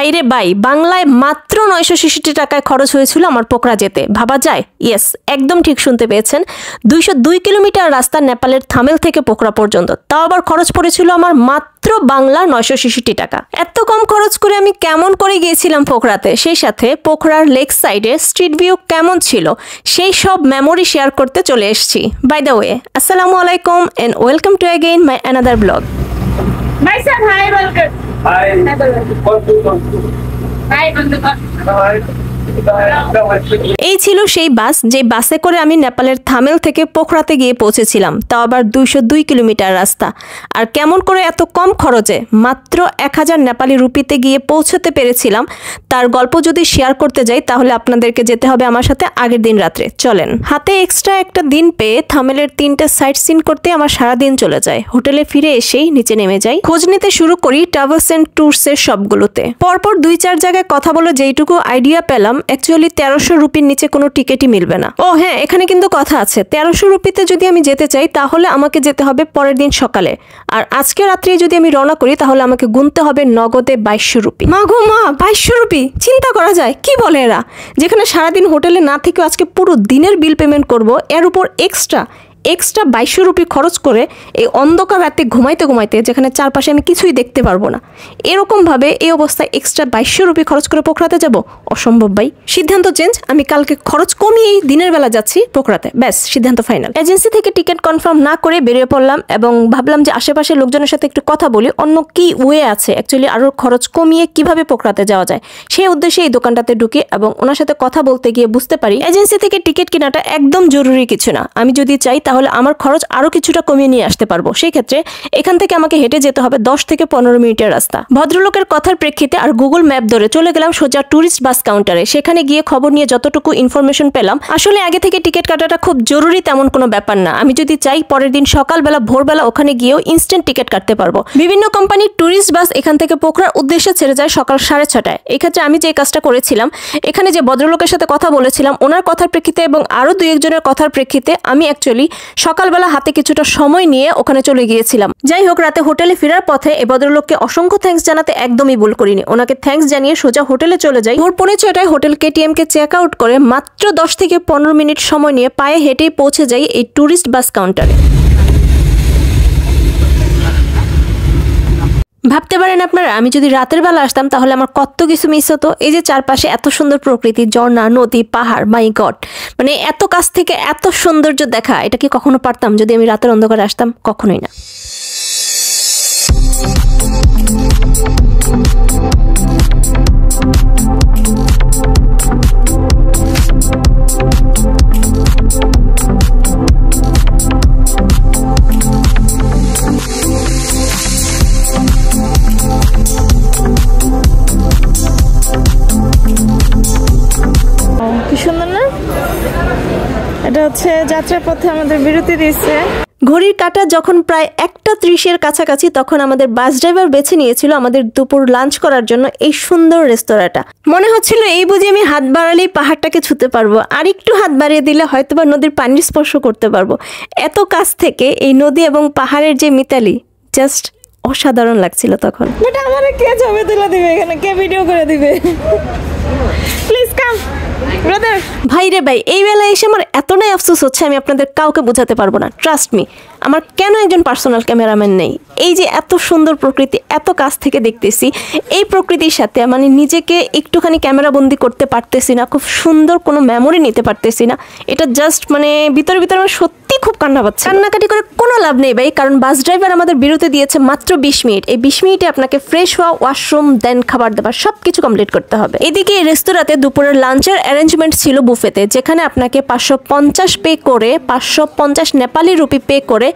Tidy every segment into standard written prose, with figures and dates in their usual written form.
ভাইরে ভাই, বাংলায় মাত্র 966 টাকায় খরচ হয়েছিল আমার পোখরা যেতে। ভাবা যায়? ইয়েস, একদম ঠিক শুনতে পেয়েছেন। 202 কিলোমিটার রাস্তা নেপালের থামেল থেকে পোখরা পর্যন্ত। তাও আবার খরচ পড়েছিল আমার মাত্র বাংলা 966 টাকা। এত কম খরচ করে আমি কেমন করে গিয়েছিলাম পোখরাতে, সেই সাথে পোখরার লেক সাইডে স্ট্রিট ভিউ কেমন ছিল সেই সব মেমোরি শেয়ার করতে চলে এসেছি। বাই দ্য ওয়ে, আসসালামু আলাইকুম and welcome to again my another blog. My son, hi, welcome. Hi. Hi, hi. এই ছিল সেই বাস যে বাসে করে আমি নেপালের থামেল থেকে পোখরাতে গিয়ে পৌঁছেছিলাম, তাও আবার 202 কিলোমিটার রাস্তা। আর কেমন করে এত কম খরচে মাত্র 1000 নেপালি রুপিতে গিয়ে পৌঁছতে পেরেছিলাম তার গল্প যদি শেয়ার করতে যাই তাহলে আপনাদেরকে যেতে হবে আমার সাথে আগের দিন রাত্রে। চলেন। হাতে এক্সট্রা একটা দিন পেয়ে থামেলের 3টে সাইট সিন করতে আমার সারাদিন চলে যায়। হোটেলে ফিরে এসেই নিচে নেমে যাই, খোঁজ নিতে শুরু করি ট্রাভেলস এন্ড ট্যুরসের সবগুলোতে। পরপর 2-4 জায়গায় কথা বলে যেইটুকু আইডিয়া পেলাম, অ্যাকচুয়ালি 1300 রুপির নিচে কোনো টিকিটই মিলবে না। ও হ্যাঁ, এখানে কিন্তু কথা আছে, 1300 রুপিতে যদি আমি যেতে চাই তাহলে আমাকে যেতে হবে পরের দিন সকালে, আর আজকে রাত্রে যদি আমি রওনা করি তাহলে আমাকে গুনতে হবে নগদে 2200 রুপি। মা গো মা, 2200 রুপি! চিন্তা করা যায়? কি বলে এরা? যেখানে সারাদিন হোটেলে না থেকে আজকে পুরো দিনের বিল পেমেন্ট করব, এর উপর এক্সট্রা 2200 রুপি খরচ করে এই অন্ধকার রাতে ঘুমাইতে ঘুমাইতে, যেখানে চারপাশে আমি কিছুই দেখতে পারবো না, এরকমভাবে এই অবস্থায় এক্সট্রা 2200 রুপি খরচ করে পোখরাতে যাব? অসম্ভব ভাই। সিদ্ধান্ত চেঞ্জ, আমি কালকে খরচ কমিয়েই দিনের বেলা যাচ্ছি পোখরাতে। ব্যাস, সিদ্ধান্ত ফাইনাল। এজেন্সি থেকে টিকিট কনফার্ম না করে বেরিয়ে পড়লাম এবং ভাবলাম যে আশেপাশের লোকজনের সাথে একটু কথা বলি, অন্য কি ওয়ে আছে অ্যাকচুয়ালি আরও খরচ কমিয়ে কিভাবে পোখরাতে যাওয়া যায়। সেই উদ্দেশ্যে এই দোকানটাতে ঢুকি এবং ওনার সাথে কথা বলতে গিয়ে বুঝতে পারি এজেন্সি থেকে টিকিট কেনাটা একদম জরুরি কিছু না। আমি যদি চাই তাহলে আমার খরচ আরো কিছুটা কমিয়ে নিয়ে আসতে পারবো। সেই ক্ষেত্রে এখান থেকে আমাকে হেঁটে যেতে হবে 10 থেকে 15 মিনিটের রাস্তা। ভদ্রলোকের কথার প্রেক্ষিতে আর গুগল ম্যাপ ধরে চলে গেলাম সোজা ট্যুরিস্ট বাস কাউন্টারে। সেখানে গিয়ে খবর নিয়ে যতটুকু ইনফরমেশন পেলাম, আসলে আগে থেকে টিকিট কাটাটা খুব জরুরি তেমন কোনো ব্যাপার না। আমি যদি চাই পরের দিন সকালবেলা ভোরবেলা ওখানে গিয়েও ইনস্ট্যান্ট টিকিট কাটতে পারবো। বিভিন্ন কোম্পানির ট্যুরিস্ট বাস এখান থেকে পোখরার উদ্দেশ্যে ছেড়ে যায় সকাল 6:30টায়। এক্ষেত্রে আমি যে কাজটা করেছিলাম, এখানে যে ভদ্রলোকের সাথে কথা বলেছিলাম ওনার কথার প্রেক্ষিতে এবং আরো 2-1 জনের কথার প্রেক্ষিতে আমি অ্যাকচুয়ালি সকালবেলা হাতে কিছুটা সময় নিয়ে ওখানে চলে গিয়েছিলাম। যাই হোক, রাতে হোটেলে ফেরার পথে এই ভদ্রলোককে অসংখ্য থ্যাঙ্কস জানাতে একদমই ভুল করিনি। ওনাকে থ্যাঙ্কস জানিয়ে সোজা হোটেলে চলে যাই। ভোর 6:45টায় হোটেল KTM কে চেক আউট করে মাত্র 10 থেকে 15 মিনিট সময় নিয়ে পায়ে হেঁটেই পৌঁছে যাই এই ট্যুরিস্ট বাস কাউন্টারে। ভাবতে পারেন আপনারা, আমি যদি রাতের বেলা আসতাম তাহলে আমার কত কিছু মিস হতো। এই যে চারপাশে এত সুন্দর প্রকৃতি, ঝর্ণা, নদী, পাহাড়, মাই গড, মানে এত কাছ থেকে এত সৌন্দর্য দেখা, এটা কি কখনো পারতাম যদি আমি রাতের অন্ধকারে আসতাম? কখনোই না। কি সুন্দর না? এটা হচ্ছে যাত্রার পথে আমাদের বিরতি দিচ্ছে। ঘড়ির কাঁটা যখন প্রায় 1:30-এর কাছাকাছি, তখন আমাদের বাস ড্রাইভার বেছে নিয়েছিল আমাদের দুপুর লাঞ্চ করার জন্য এই সুন্দর রেস্তোরাঁটা। মনে হচ্ছিল এই বুঝি আমি হাত বাড়ালেই পাহাড়টাকে ছুঁতে পারবো, আর একটু হাত বাড়িয়ে দিলে হয়তোবা নদীর পানির স্পর্শ করতে পারবো। এত কাছ থেকে এই নদী এবং পাহাড়ের যে মিতালি, জাস্ট অসাধারণ লাগছিল তখন। এটা আমারে কে ছবি তুলে দিবে, এখানে কে ভিডিও করে দিবে? Please come brother. ভাই রে ভাই, এই বেলায় এসে আমার এতটাই আফসোস হচ্ছে আমি আপনাদের কাউকে বোঝাতে পারবো না। ট্রাস্ট মি, আমার কেন একজন পার্সোনাল ক্যামেরাম্যান নেই? এই যে এত সুন্দর প্রকৃতি এত কাছ থেকে দেখতেছি, এই প্রকৃতির সাথে মানে নিজেকে একটুখানি ক্যামেরাবন্দি করতে পারতেছি না, খুব সুন্দর কোনো মেমোরি নিতে পারতেছি না। এটা জাস্ট মানে ভিতরে ভিতরে আমার সত্যি খুব কান্না পাচ্ছে। কান্নাকাটি করে কোনো লাভ নেই ভাই, কারণ বাস ড্রাইভার আমাদের বিরতি দিয়েছে মাত্র 20 মিনিট। এই 20 মিনিটে আপনাকে ফ্রেশ হওয়া, ওয়াশরুম, দেন খাবার দাবার সব কিছু কমপ্লিট করতে হবে। এদিকে এই রেস্তোরাঁতে দুপুরের লাঞ্চের অ্যারেঞ্জমেন্ট ছিল বুফেতে, যেখানে আপনাকে 550 পে করে, 550 নেপালি রুপি পে করে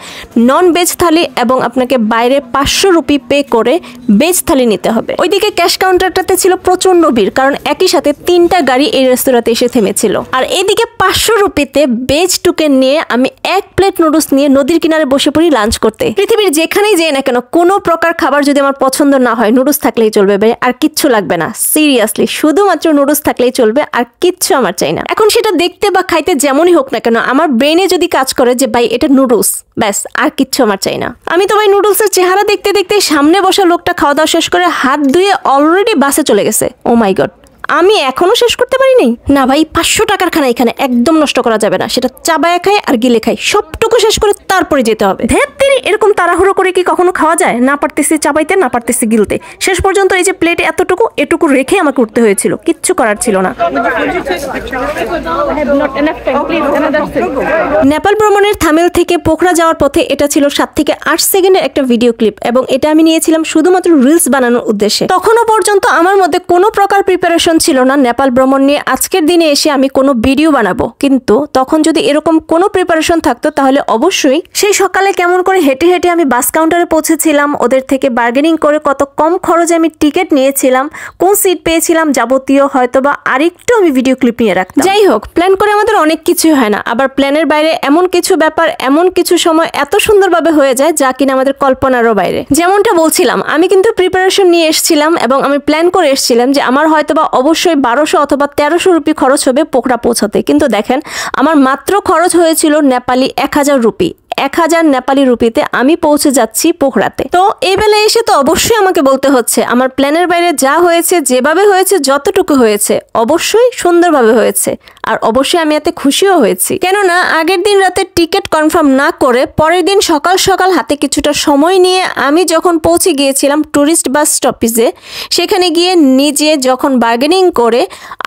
নন ভেজ থালি এবং আপনাকে বাইরে 500 রুপি পে করে ভেজ থালি নিতে হবে। ওইদিকে ক্যাশ কাউন্টারটাতে ছিল প্রচন্ড ভিড়, কারণ একই সাথে 3টা গাড়ি এই রেস্তোরাঁতে এসে থেমেছিল। আর এদিকে 500 রুপিতে ভেজ টোকেন নিয়ে আমি এক প্লেট নুডলস নিয়ে নদীর কিনারে বসে পড়ি লাঞ্চ করতে। পৃথিবীর যেখানেই যাই না কেন কোনো প্রকার খাবার যদি আমার পছন্দ না হয়, নুডলস থাকলেই চলবে ভাই, আর কিচ্ছু লাগবে না। সিরিয়াসলি শুধুমাত্র নুডলস থাকলেই চলবে, আর কিচ্ছু আমার চাই না। এখন সেটা দেখতে বা খাইতে যেমনই হোক না কেন, আমার ব্রেনে যদি কাজ করে যে ভাই এটা নুডলস, ব্যাস আর কিচ্ছু আমার চাই না। আমি তো ভাই নুডলসের চেহারা দেখতে দেখতে সামনে বসা লোকটা খাওয়া দাওয়া শেষ করে হাত ধুয়ে অলরেডি বাসে চলে গেছে। ও মাই গড, আমি এখনো শেষ করতে পারিনি। না ভাই, 500 টাকার খানা এখানে একদম নষ্ট করা যাবে না। সেটা চাবায়া খাই আর গিলে খাই, সবটুকু শেষ করে তারপরে যেতে হবে। ধ্যাত্তেরি, এরকম তাড়াহুড়ো করে কি কখনো খাওয়া যায়? না পারতেছি চাবাইতে, না পারতেছি গিলতে। শেষ পর্যন্ত এই যে প্লেটে এটুকু রেখে আমাকে উঠতে হয়েছিল, কিচ্ছু করার ছিল না। নেপাল ভ্রমণের থামেল থেকে পোখরা যাওয়ার পথে এটা ছিল 7 থেকে 8 সেকেন্ডের একটা ভিডিও ক্লিপ, এবং এটা আমি নিয়েছিলাম শুধুমাত্র রিলস বানানোর উদ্দেশ্যে। তখনও পর্যন্ত আমার মধ্যে কোনো প্রকার প্রিপারেশন ছিল না নেপাল ভ্রমণ নিয়ে আজকের দিনে এসে আমি কোনো ভিডিও বানাবো। কিন্তু তখন যদি এরকম কোনো প্রিপারেশন থাকতো তাহলে অবশ্যই সেই সকালে কেমন করে হেঁটে হেঁটে আমি বাস কাউন্টারে পৌঁছেছিলাম, ওদের থেকে বার্গেনিং করে কত কম খরচে আমি টিকিট নিয়েছিলাম, কোন সিট পেয়েছিলাম, যাবতীয় হয়তোবা আরেকটু আমি ভিডিও ক্লিপ নিয়ে রাখতাম। যাই হোক, প্ল্যান করে আমাদের অনেক কিছুই হয় না, আবার প্ল্যানের বাইরে এমন কিছু ব্যাপার এমন কিছু সময় এত সুন্দরভাবে হয়ে যায় যা কিনা আমাদের কল্পনারও বাইরে। যেমনটা বলছিলাম, আমি কিন্তু প্রিপারেশন নিয়ে এসেছিলাম এবং আমি প্ল্যান করে এসেছিলাম যে আমার হয়তোবা অবশ্যই 1200 অথবা 1300 রুপি খরচ হবে পোখরা পৌঁছাতে। কিন্তু দেখেন, আমার মাত্র খরচ হয়েছিল নেপালি 1000 রুপি। 1000 নেপালি রুপিতে আমি পৌঁছে যাচ্ছি পোখরাতে। তো এই বেলায় এসে তো অবশ্যই আমাকে বলতে হচ্ছে আমার প্ল্যানের বাইরে যা হয়েছে, যেভাবে হয়েছে, যতটুকু হয়েছে অবশ্যই সুন্দরভাবে হয়েছে, আর অবশ্যই আমি এতে খুশিও হয়েছি। কেননা আগের দিন রাতে টিকিট কনফার্ম না করে পরের দিন সকাল সকাল হাতে কিছুটা সময় নিয়ে আমি যখন পৌঁছে গিয়েছিলাম টুরিস্ট বাস স্টপেজে, সেখানে গিয়ে নিজে যখন বার্গেনিং করে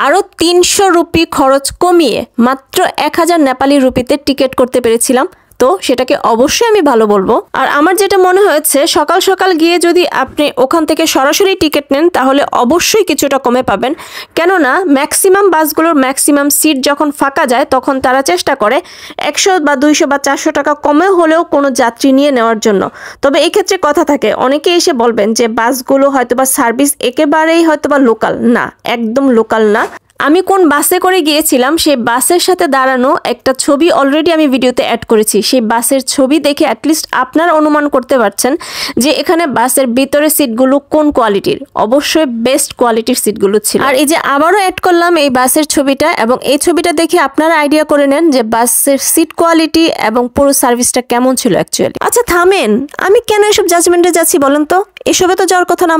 আরও 300 রুপি খরচ কমিয়ে মাত্র 1000 নেপালি রুপিতে টিকিট করতে পেরেছিলাম, তো সেটাকে অবশ্যই আমি ভালো বলবো। আর আমার যেটা মনে হয়েছে, সকাল সকাল গিয়ে যদি আপনি ওখান থেকে সরাসরি টিকিট নেন তাহলে অবশ্যই কিছুটা কমে পাবেন। কেননা ম্যাক্সিমাম বাসগুলোর ম্যাক্সিমাম সিট যখন ফাঁকা যায় তখন তারা চেষ্টা করে 100 বা 200 বা 400 টাকা কমে হলেও কোনো যাত্রী নিয়ে নেওয়ার জন্য। তবে এই ক্ষেত্রে কথা থাকে, অনেকে এসে বলবেন যে বাসগুলো হয়তোবা সার্ভিস একেবারেই হয়তোবা লোকাল না, একদম লোকাল না। আমি কোন বাসে করে গিয়েছিলাম সেই বাসের সাথে দাঁড়ানো একটা ছবি অলরেডি আমি ভিডিওতে অ্যাড করেছি। সেই বাসের ছবি দেখে অ্যাটলিস্ট আপনারা অনুমান করতে পারছেন যে এখানে বাসের ভিতরে সিটগুলো কোন কোয়ালিটির। অবশ্যই বেস্ট কোয়ালিটির সিটগুলো ছিল। আর এই যে আবারও অ্যাড করলাম এই বাসের ছবিটা, এবং এই ছবিটা দেখে আপনারা আইডিয়া করে নেন যে বাসের সিট কোয়ালিটি এবং পুরো সার্ভিসটা কেমন ছিল অ্যাকচুয়ালি। আচ্ছা থামেন, আমি কেন এসব জাজমেন্টে যাচ্ছি বলেন তো? এসবে তো যাওয়ার কথা না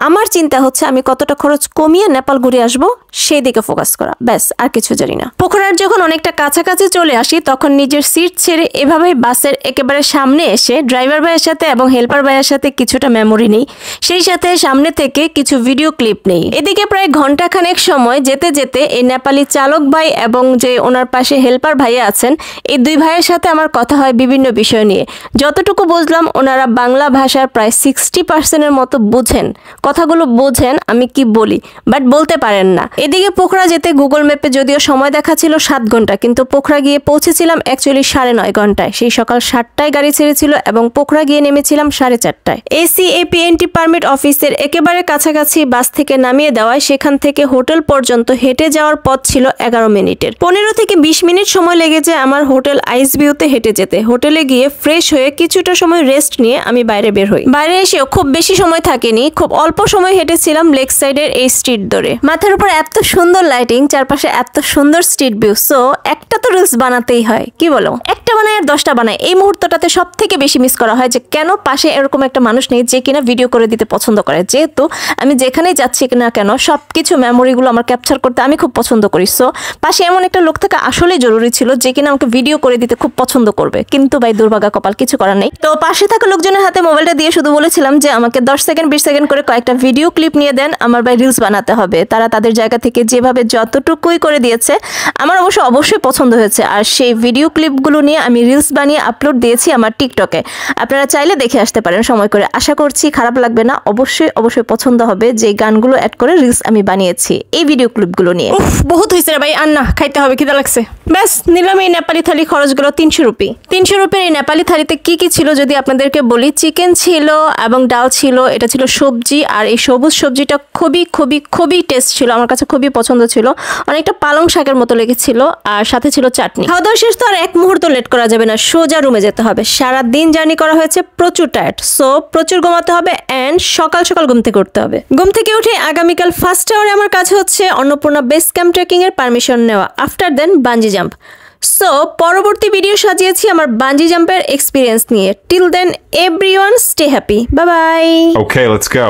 আমার চিন্তা হচ্ছে আমি কতটা খরচ কমিয়ে নেপাল ঘুরে আসবো সেই দিকে ফোকাস করা, ব্যাস আর কিছু জানি না। পোখরার যখন অনেকটা কাছাকাছি চলে আসি তখন নিজের সিট ছেড়ে এভাবেই বাসের একেবারে সামনে এসে ড্রাইভার ভাইয়ের সাথে এবং হেল্পার ভাইয়ের সাথে কিছুটা মেমোরি নেই, সেই সাথে সামনে থেকে কিছু ভিডিও ক্লিপ নেই। এদিকে প্রায় ঘন্টাখানেক সময় যেতে যেতে এই নেপালি চালক ভাই এবং যে ওনার পাশে হেল্পার ভাইয়া আছেন, এই দুই ভাইয়ের সাথে আমার কথা হয় বিভিন্ন বিষয় নিয়ে। যতটুকু বুঝলাম ওনারা বাংলা ভাষার প্রায় 60% মতো বুঝেন, কথাগুলো বোঝেন আমি কি বলি, বাট বলতে পারেন না। এদিকে পোখরা যেতে গুগল ম্যাপে যদিও সময় দেখাচ্ছিল 7 ঘন্টা, কিন্তু পোখরা গিয়ে পৌঁছেছিলাম অ্যাকচুয়ালি 9.5 ঘন্টায়। সেই সকাল 7টায় গাড়ি ছেড়েছিল এবং পোখরা গিয়ে নেমেছিলাম 4:30টায়। ACAPNT পারমিট অফিসের একেবারে কাছাকাছি বাস থেকে নামিয়ে দেওয়ায় সেখান থেকে হোটেল পর্যন্ত হেঁটে যাওয়ার পথ ছিল 11 মিনিটের। 15 থেকে 20 মিনিট সময় লেগে যায় আমার হোটেল আইস ভিউতে হেঁটে যেতে। হোটেলে গিয়ে ফ্রেশ হয়ে কিছুটা সময় রেস্ট নিয়ে আমি বাইরে বের হই। বাইরে এসেও খুব বেশি সময় থাকেনি, খুব অল্প সময় হেঁটেছিলাম লেক সাইডের এই স্ট্রিট ধরে। মাথার উপর এত সুন্দর লাইটিং, চারপাশে এত সুন্দর স্ট্রিট ভিউ, সো একটা তো রিলস বানাতেই হয়, কি বলো? একটা বানায় আর 10টা বানায়। এই মুহূর্তটাতে সব থেকে বেশি মিস করা হয় যে কেন পাশে এরকম একটা মানুষ নেই যে কিনা ভিডিও করে দিতে পছন্দ করে। যেহেতু আমি যেখানেই যাচ্ছি না কেন সবকিছু মেমোরিগুলো আমার ক্যাপচার করতে আমি খুব পছন্দ করি, সো পাশে এমন একটা লোক থাকা আসলেই জরুরি ছিল যে কিনা আমাকে ভিডিও করে দিতে খুব পছন্দ করবে। কিন্তু ভাই দুর্ভাগা কপাল, কিছু করার নেই। তো পাশে থাকা লোকজনের হাতে মোবাইলটা দিয়ে শুধু বলেছিলাম যে আমাকে 10 সেকেন্ড 20 সেকেন্ড করে কয়েকটা ভিডিও ক্লিপ নিয়ে দেন, আমার ভাই রিলস বানাতে হবে। তারা তাদের জায়গা থেকে যেভাবে যতটুকুই করে দিয়েছে আমার অবশ্যই পছন্দ হয়েছে। আর সেই ভিডিও ক্লিপগুলো নিয়ে আমি রিলস বানিয়ে আপলোড দিয়েছি আমার টিকটকে। আপনারা চাইলে দেখে আসতে পারেন সময় করে। আশা করছি খারাপ লাগবে না, অবশ্যই পছন্দ হবে যে গানগুলো অ্যাড করে রিলস আমি বানিয়েছি এই ভিডিও ক্লিপগুলো নিয়ে। বহুত হয়েছে রে ভাই, আর না খাইতে হবে, খিদা লাগছে। ব্যাস নিলাম এই নেপালি থালি, খরচগুলো 300 রুপি। 300 রুপির এই নেপালি থালিতে কি কি ছিল যদি আপনাদেরকে বলি, চিকেন ছিল এবং ডাল ছিল, এটা ছিল সবজি, আর এই সবুজ সবজিটা খুবই টেস্ট ছিল, আমার কাছে খুবই পছন্দ ছিল। অনেকটা পালং শাকের মতো লেগেছিল, আর সাথে ছিল চাটনি। খাওয়া দাওয়া শেষ তো আর এক মুহূর্ত লেট করা যাবে না, সোজা রুমে যেতে হবে। সারা দিন জার্নি করা হয়েছে, প্রচুর টায়ার্ড, সো প্রচুর ঘুমাতে হবে অ্যান্ড সকাল সকাল ঘুম থেকে উঠতে হবে। ঘুম থেকে উঠে আগামীকাল ফার্স্ট আওয়ারে আমার কাছে হচ্ছে অন্নপূর্ণা বেস ক্যাম্প ট্রেকিং এর পারমিশন নেওয়া, after then bungee jump. So পরবর্তী ভিডিও সাজিয়েছি আমার বাঞ্জি জাম্পের এক্সপিরিয়েন্স নিয়ে। Till then everyone stay happy, bye bye. Okay, let's go.